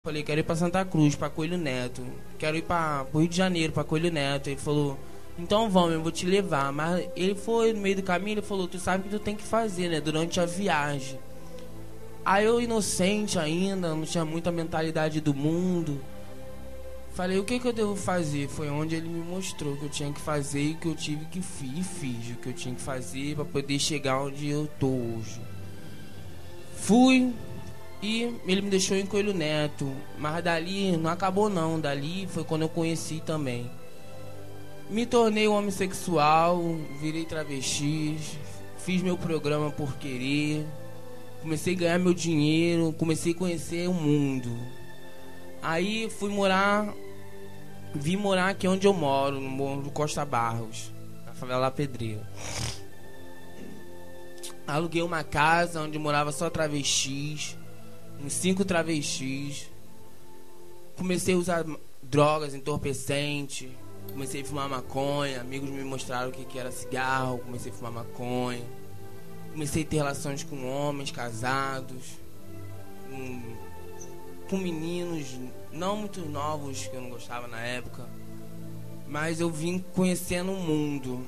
Falei, quero ir pra Santa Cruz, pra Coelho Neto. Quero ir pro Rio de Janeiro, pra Coelho Neto. Ele falou, então vamos, eu vou te levar. Mas ele foi no meio do caminho, ele falou, tu sabe o que tu tem que fazer, né, durante a viagem. Aí eu, inocente ainda, não tinha muita mentalidade do mundo. Falei, o que eu devo fazer? Foi onde ele me mostrou o que eu tinha que fazer e o que eu tive que fiz o que eu tinha que fazer pra poder chegar onde eu tô hoje. Fui... E ele me deixou em Coelho Neto. Mas dali não acabou não. Dali foi quando eu conheci também. Me tornei um homossexual. Virei travesti. Fiz meu programa por querer. Comecei a ganhar meu dinheiro. Comecei a conhecer o mundo. Aí fui morar. Vim morar aqui onde eu moro, no Morro do Costa Barros, na favela Pedreira. Aluguei uma casa onde morava só travestis. Uns 5 travestis. Comecei a usar drogas, entorpecente. Comecei a fumar maconha. Amigos me mostraram o que era cigarro. Comecei a fumar maconha. Comecei a ter relações com homens casados, com meninos não muito novos, que eu não gostava na época. Mas eu vim conhecendo o mundo,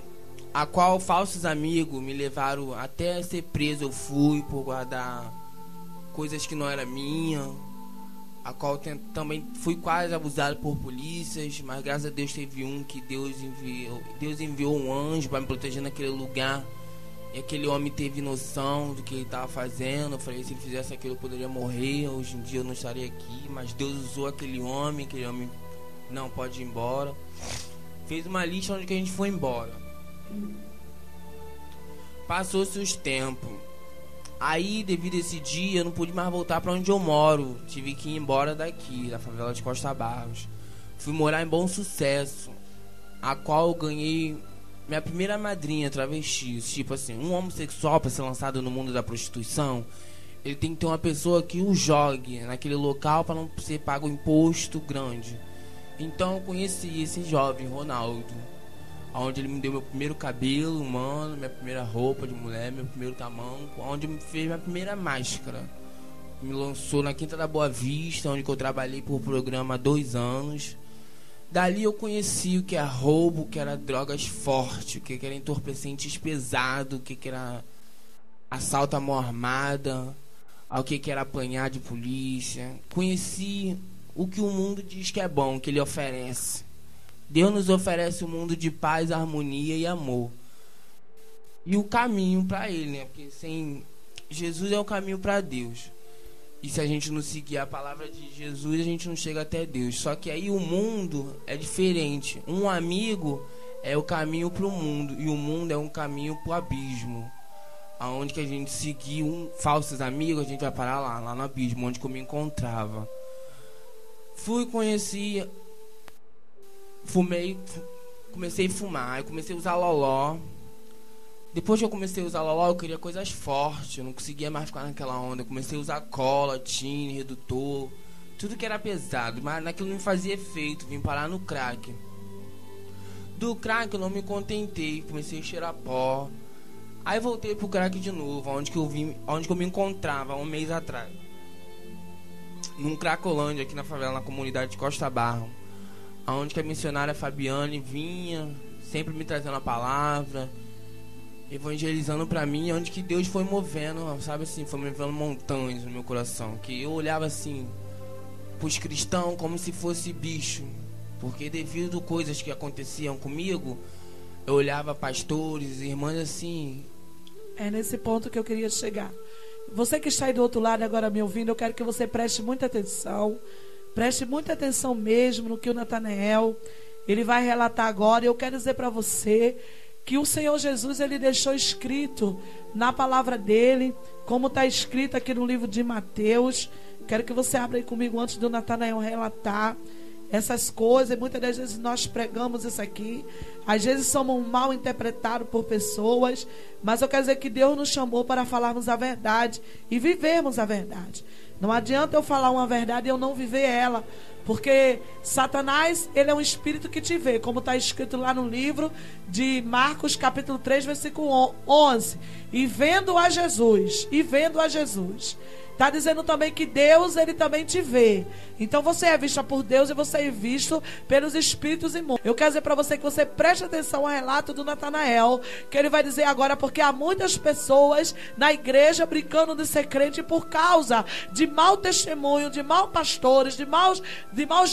a qual falsos amigos me levaram até ser preso. Eu fui por guardar coisas que não era minha, a qual também fui quase abusado por polícias, mas graças a Deus teve um que Deus enviou um anjo para me proteger naquele lugar, e aquele homem teve noção do que ele estava fazendo. Eu falei, se ele fizesse aquilo eu poderia morrer, hoje em dia eu não estaria aqui, mas Deus usou aquele homem não pode ir embora, fez uma lista onde que a gente foi embora. Passou-se os tempos. Aí, devido a esse dia, eu não pude mais voltar pra onde eu moro. Tive que ir embora daqui, da favela de Costa Barros. Fui morar em Bom Sucesso, a qual eu ganhei minha primeira madrinha travesti. Tipo assim, um homossexual, pra ser lançado no mundo da prostituição, ele tem que ter uma pessoa que o jogue naquele local pra não ser pago um imposto grande. Então eu conheci esse jovem, Ronaldo, onde ele me deu meu primeiro cabelo humano, minha primeira roupa de mulher, meu primeiro tamanco, onde me fez minha primeira máscara. Me lançou na Quinta da Boa Vista, onde eu trabalhei por programa há 2 anos. Dali eu conheci o que era roubo, o que era drogas fortes, o que era entorpecentes pesados, o que era assalto à mão armada, o que era apanhar de polícia. Conheci o que o mundo diz que é bom, que ele oferece. Deus nos oferece um mundo de paz, harmonia e amor. E o caminho para ele, né? Porque sem Jesus é o caminho para Deus. E se a gente não seguir a palavra de Jesus, a gente não chega até Deus. Só que aí o mundo é diferente. Um amigo é o caminho para o mundo, e o mundo é um caminho para o abismo. Aonde que a gente seguir falsos amigos, a gente vai parar lá no abismo, onde que eu me encontrava. Conheci... Fumei, comecei a fumar, eu comecei a usar loló. Depois que eu comecei a usar loló, eu queria coisas fortes, eu não conseguia mais ficar naquela onda. Eu comecei a usar cola, tine, redutor, tudo que era pesado, mas naquilo não me fazia efeito. Vim parar no crack. Do crack eu não me contentei, comecei a cheirar pó. Aí voltei pro crack de novo, onde que eu me encontrava 1 mês atrás, num Cracolândia, aqui na favela, na comunidade de Costa Barro, onde que a missionária Fabiane vinha, sempre me trazendo a palavra, evangelizando pra mim, onde que Deus foi movendo, sabe assim, foi movendo montanhas no meu coração, que eu olhava assim pros cristãos como se fosse bicho, porque devido a coisas que aconteciam comigo, eu olhava pastores, irmãs assim. É nesse ponto que eu queria chegar. Você que está aí do outro lado agora me ouvindo, eu quero que você preste muita atenção. Preste muita atenção mesmo no que o Natanael, ele vai relatar agora. Eu quero dizer para você que o Senhor Jesus, ele deixou escrito na palavra dele, como está escrito aqui no livro de Mateus. Quero que você abra aí comigo antes do Natanael relatar essas coisas. Muitas das vezes nós pregamos isso aqui, às vezes somos mal interpretados por pessoas, mas eu quero dizer que Deus nos chamou para falarmos a verdade e vivermos a verdade. Não adianta eu falar uma verdade e eu não viver ela, porque Satanás, ele é um espírito que te vê, como está escrito lá no livro de Marcos capítulo 3, versículo 11. E vendo a Jesus, Está dizendo também que Deus, ele também te vê. Então você é vista por Deus e você é visto pelos espíritos imundos. Eu quero dizer para você que você preste atenção ao relato do Natanael, que ele vai dizer agora, porque há muitas pessoas na igreja brincando de ser crente por causa de mau testemunho, de maus pastores, de maus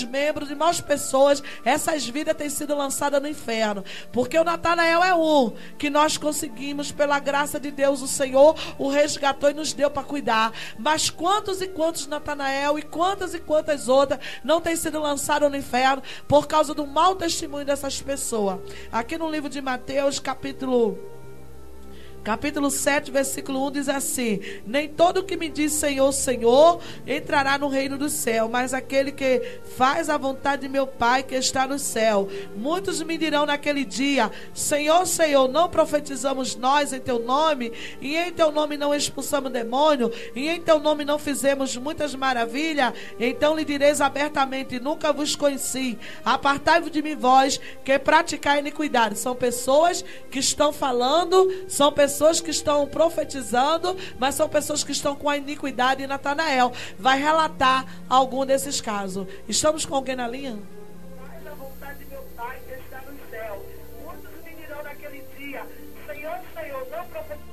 membros, de maus pessoas. Essas vidas têm sido lançadas no inferno. Porque o Natanael é um que nós conseguimos, pela graça de Deus, o Senhor o resgatou e nos deu para cuidar. Mas quantos e quantos Natanael e quantas outras não têm sido lançados no inferno por causa do mau testemunho dessas pessoas? Aqui no livro de Mateus, capítulo 7, versículo 1 diz assim: nem todo que me diz Senhor, Senhor entrará no reino do céu, mas aquele que faz a vontade de meu Pai que está no céu. Muitos me dirão naquele dia: Senhor, Senhor, não profetizamos nós em teu nome, e em teu nome não expulsamos demônio, e em teu nome não fizemos muitas maravilhas? Então lhe direis abertamente: nunca vos conheci, apartai-vos de mim, vós que praticai iniquidade. São pessoas que estão falando, são pessoas que estão profetizando, mas são pessoas que estão com a iniquidade. E Natanael vai relatar algum desses casos. Estamos com alguém na linha? Faz a vontade de meu Pai que está no céu. Muitos me dirão naquele dia: Senhor, Senhor, não profetizamos.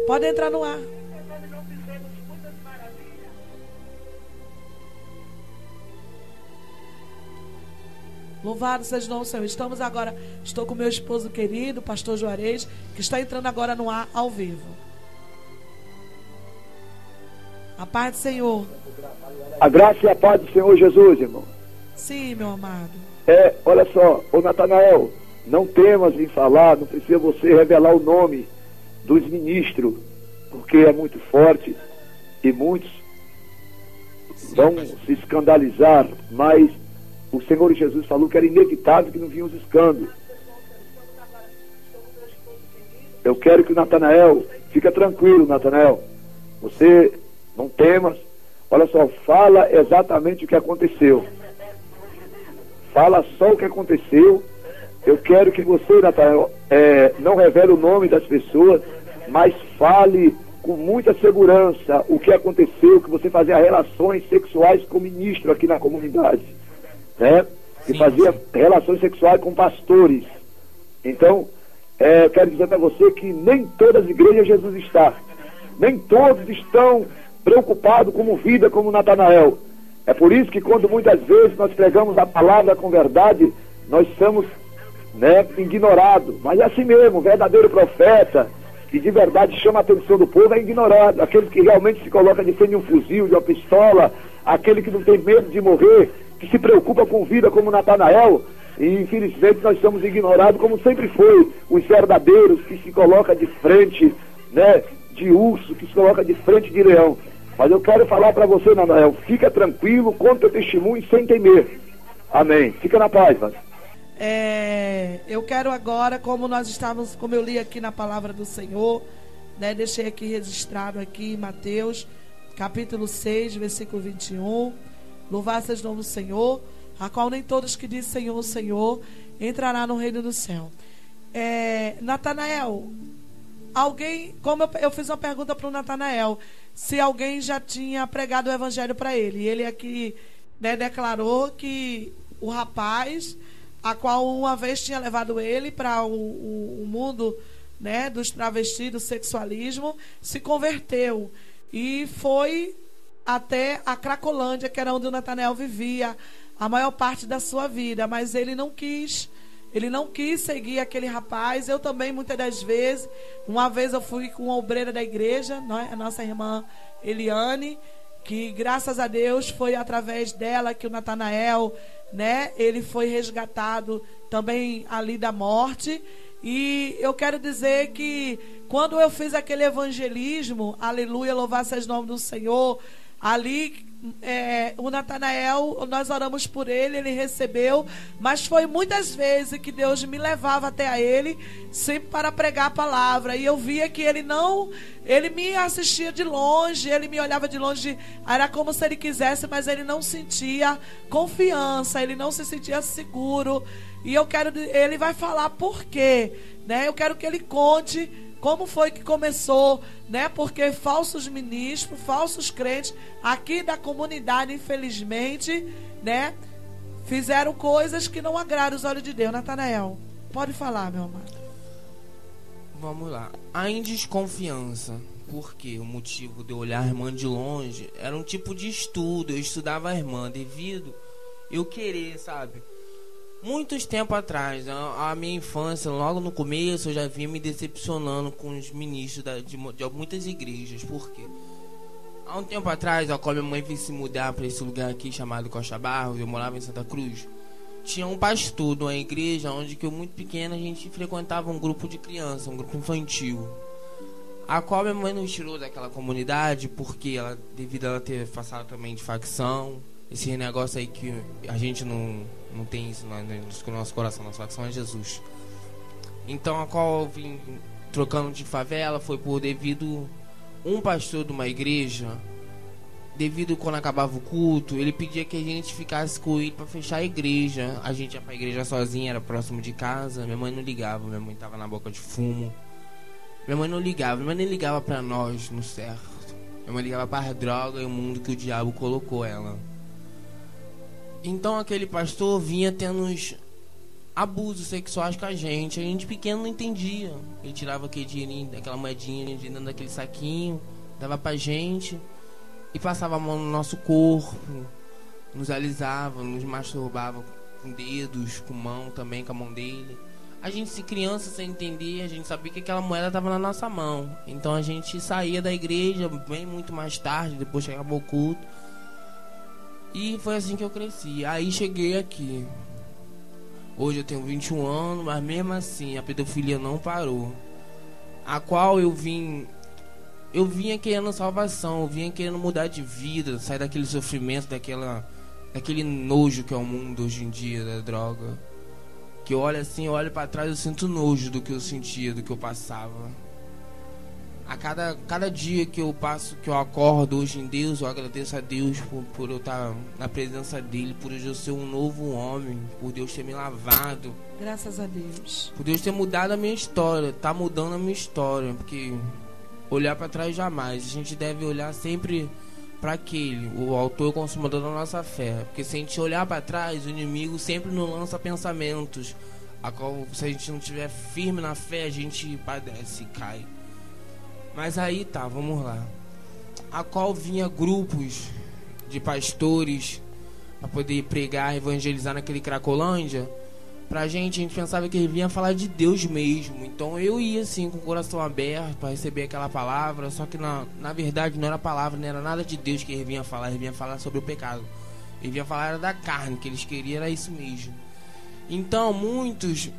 Pode entrar no ar. Não fizemos muitas maravilhas. Louvado seja o nome do Senhor. Estou com meu esposo querido, pastor Juarez, que está entrando agora no ar ao vivo. A paz do Senhor. A graça e a paz do Senhor Jesus, irmão. Sim, meu amado. Olha só, ô Natanael, não temas em falar, não precisa você revelar o nome dos ministros, porque é muito forte e muitos vão se escandalizar, mas o Senhor Jesus falou que era inevitável que não vinham os escândalos. Eu quero que o Natanael, fica tranquilo, Natanael, você não temas, olha só, fala exatamente o que aconteceu. Fala só o que aconteceu. Eu quero que você, Natanael, não revele o nome das pessoas, mas fale com muita segurança o que aconteceu, que você fazia relações sexuais com o ministro aqui na comunidade, né? Que fazia relações sexuais com pastores. Então, eu quero dizer para você que nem todas as igrejas Jesus está. Nem todos estão preocupados com vida como Natanael. É por isso que quando muitas vezes nós pregamos a palavra com verdade, nós somos, né, ignorados. Mas é assim mesmo, o verdadeiro profeta, que de verdade chama a atenção do povo, é ignorado. Aquele que realmente se coloca de frente de um fuzil, de uma pistola, aquele que não tem medo de morrer, que se preocupa com vida como Natanael. E infelizmente nós somos ignorados, como sempre foi os verdadeiros, que se coloca de frente, né, de urso, que se coloca de frente de leão. Mas eu quero falar para você, Natanael, fica tranquilo, conta o testemunho sem temer. Amém. Fica na paz, mano. Eu quero agora, como eu li aqui na palavra do Senhor, né, deixei aqui registrado aqui em Mateus, capítulo 6, versículo 21. Louvado seja o nome do Senhor, a qual nem todos que dizem Senhor, Senhor, entrará no reino do céu. Natanael, como eu fiz uma pergunta para o Natanael, se alguém já tinha pregado o evangelho para ele. E ele aqui, né, declarou que o rapaz, a qual uma vez tinha levado ele para o mundo, né, dos travestis, do sexualismo, se converteu e foi até a Cracolândia, que era onde o Natanael vivia a maior parte da sua vida, mas ele não quis seguir aquele rapaz. Eu também, muitas das vezes, uma vez eu fui com uma obreira da igreja, a nossa irmã Eliane, que graças a Deus foi através dela que o Natanael, né, ele foi resgatado também ali da morte. E eu quero dizer que quando eu fiz aquele evangelismo, aleluia, louvado seja o nome do Senhor, ali o Natanael, nós oramos por ele, ele recebeu, mas foi muitas vezes que Deus me levava até a ele, sempre para pregar a palavra, e eu via que ele me assistia de longe, ele me olhava de longe, era como se ele quisesse, mas ele não sentia confiança, ele não se sentia seguro. E ele vai falar por quê, né? Eu quero que ele conte como foi que começou, né? Porque falsos ministros, falsos crentes aqui da comunidade, infelizmente, né, fizeram coisas que não agradam os olhos de Deus. Natanael, pode falar, meu amado. Vamos lá. A indesconfiança. Porque o motivo de eu olhar a irmã de longe era um tipo de estudo. Eu estudava a irmã devido eu querer, sabe? Muitos tempos atrás, a minha infância, logo no começo, eu já vinha me decepcionando com os ministros de muitas igrejas. Por quê? Há um tempo atrás, quando minha mãe veio se mudar para esse lugar aqui chamado Costa Barros, eu morava em Santa Cruz, tinha um pastor de uma igreja onde que eu, muito pequena, a gente frequentava um grupo de criança, um grupo infantil. A qual minha mãe nos tirou daquela comunidade porque ela, devido a ela ter passado também de facção, esse negócio aí que a gente não tem isso no nosso coração, nossa facção é Jesus. Então a qual eu vim trocando de favela foi por devido um pastor de uma igreja, devido quando acabava o culto, ele pedia que a gente ficasse com ele para fechar a igreja. A gente ia pra igreja sozinha, era próximo de casa, minha mãe não ligava, minha mãe tava na boca de fumo. Minha mãe não ligava, minha mãe nem ligava pra nós, no certo. Minha mãe ligava para a droga e o mundo que o diabo colocou ela. Então aquele pastor vinha tendo uns abusos sexuais com a gente pequeno não entendia. Ele tirava aquele dinheirinho, aquela moedinha dentro daquele saquinho, dava pra gente e passava a mão no nosso corpo, nos alisava, nos masturbava com dedos, com mão também, com a mão dele. A gente, se criança, sem entender, a gente sabia que aquela moeda estava na nossa mão. Então a gente saía da igreja bem muito mais tarde, depois que acabou o culto. E foi assim que eu cresci. Aí cheguei aqui. Hoje eu tenho 21 anos, mas mesmo assim a pedofilia não parou. A qual eu vinha querendo salvação, eu vinha querendo mudar de vida, sair daquele sofrimento, daquele nojo que é o mundo hoje em dia, da droga. Que eu olho assim, eu olho pra trás, eu sinto nojo do que eu sentia, do que eu passava. A cada dia que eu passo, que eu acordo hoje em Deus, eu agradeço a Deus por eu estar na presença dele, por eu ser um novo homem, por Deus ter me lavado. Graças a Deus. Por Deus ter mudado a minha história, tá mudando a minha história, porque olhar pra trás jamais. A gente deve olhar sempre para aquele, o autor e o consumador da nossa fé. Porque se a gente olhar para trás, o inimigo sempre nos lança pensamentos, a qual, se a gente não estiver firme na fé, a gente padece e cai. Mas aí tá, vamos lá. A qual vinha grupos de pastores para poder pregar, evangelizar naquele Cracolândia. A gente pensava que ele vinha falar de Deus mesmo. Então eu ia assim com o coração aberto para receber aquela palavra. Só que na verdade não era palavra, não era nada de Deus que ele vinha falar. Ele vinha falar sobre o pecado. Ele vinha falar era da carne, que eles queriam era isso mesmo. Então muitos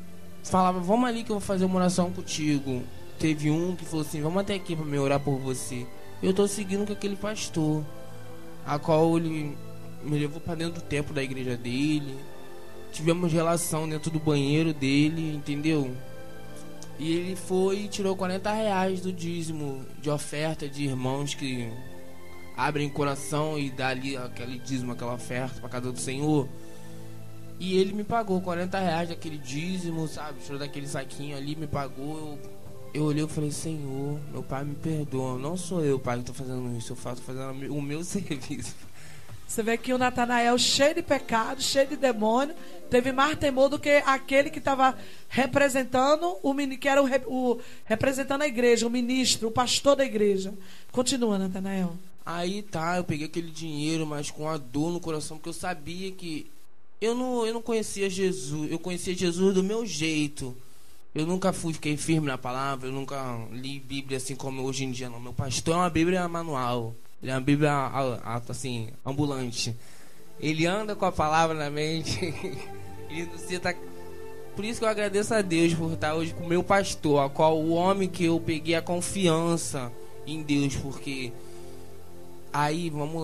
falavam, vamos ali que eu vou fazer uma oração contigo. Teve um que falou assim, vamos até aqui para me orar por você. Eu tô seguindo com aquele pastor, a qual ele me levou para dentro do templo da igreja dele. Tivemos relação dentro do banheiro dele, entendeu? E ele foi e tirou R$40 do dízimo de oferta de irmãos que abrem coração e dá ali aquele dízimo, aquela oferta para casa do Senhor. E ele me pagou R$40 daquele dízimo, sabe? Tirou daquele saquinho ali, me pagou. Eu olhei e falei, Senhor, meu pai me perdoa. Não sou eu, pai, que tô fazendo isso. Eu faço fazendo o meu serviço. Você vê que o Natanael, cheio de pecado, cheio de demônio, teve mais temor do que aquele que estava representando que era representando a igreja, o ministro, o pastor da igreja. Continua, Natanael. Aí tá, eu peguei aquele dinheiro, mas com a dor no coração, porque eu sabia que eu não conhecia Jesus. Eu conhecia Jesus do meu jeito. Eu nunca fiquei firme na palavra, eu nunca li Bíblia assim como hoje em dia, não. Meu pastor é uma Bíblia manual. Ele é uma Bíblia, assim, ambulante. Ele anda com a palavra na mente. Ele não se tá... Por isso que eu agradeço a Deus por estar hoje com o meu pastor, a qual o homem que eu peguei a confiança em Deus, porque... Aí, vamos lá.